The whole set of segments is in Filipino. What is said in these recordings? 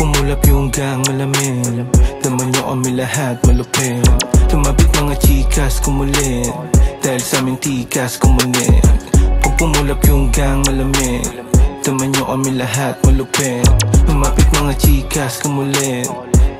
Pumulap yung gang alamin, dama nyo kami lahat malupit. Tumabit mga chikas kumulit, dahil sa amin tikas kumulit. Pag pumulap yung gang alamin, dama nyo kami lahat malupit. Tumapit mga chikas kumulit,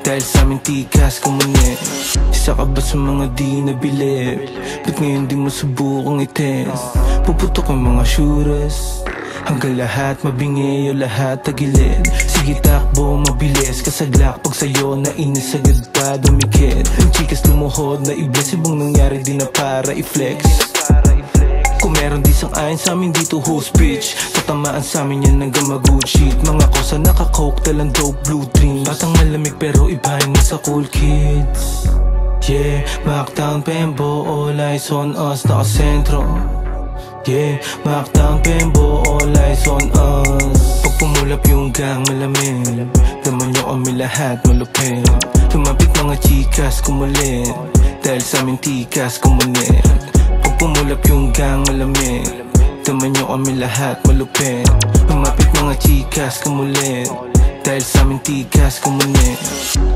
dahil sa amin tikas kumulit. Isa ka ba sa mga di nabilib? Ba't ngayon di mo subukang itest? Puputok ang mga syuras, hanggang lahat mabingi o lahat tagilid. Sige takbo mabilis, kasaglak pag sa'yo nainis agad pa dumikit. Chikas lumuhod na i-bless, ibang nangyari di na para i-flex. Kung meron di sang-ayon sa amin dito host bitch, tatamaan sa amin yan hanggang mag-good shit. Mga kosa naka-coke, talang dope, blue dreams. Batang malamig pero ibahin mo sa cool kids. Yeah, Mactown, Pembo, all eyes on us, nakasentro. Yeah, Mactown, Pembo, all eyes on us. Pag pumulap yung gang malamin, dama nyo kami lahat malupit. Tumapit mga chikas kumulit, dahil sa amin tikas kumulit. Pag pumulap yung gang malamin, dama nyo kami lahat malupit. Tumapit mga chikas kumulit, dahil sa amin tikas kumulit.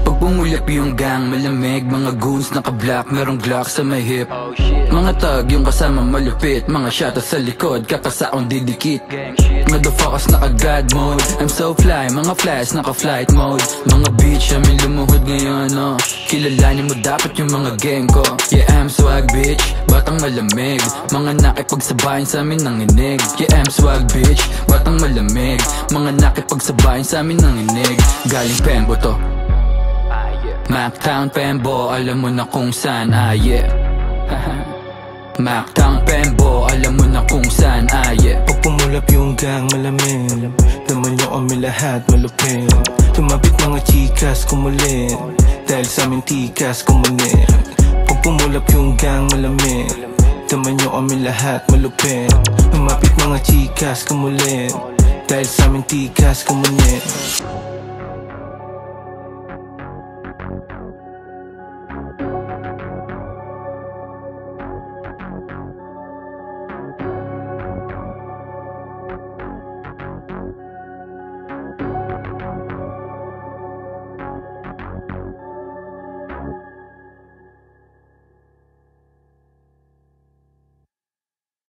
Pag pumulap yung gang malamig, mga goons naka-black, merong glock sa may hip. Mga tag yung kasama malupit, mga shot sa likod, kakasaon didikit. Motherfuckers naka-god mode, I'm so fly, mga flash naka-flight mode. Mga bitch amin lumuhod ngayon, no. Kilalanin mo dapat yung mga gang ko. Yeah, I'm swag bitch, batang malamig. Mga nakipagsabayan sa amin nanginig. Yeah, I'm swag bitch, batang malamig. Mga nakipagsabayan sa amin nanginig. Galing Pembo to, Mactown, Pembo, alam mo na kung saan, yeah. Mactown, Pembo, alam mo na kung saan, yeah. Pag pumulap yung gang malamin, dama nyo kami lahat malupit. Tumapit mga chikas kumulit, dahil sa amin tikas kumulit. Pag pumulap yung gang malamin, dama nyo kami lahat malupit. Tumapit mga chikas kumulit, dahil sa amin tikas kumulit.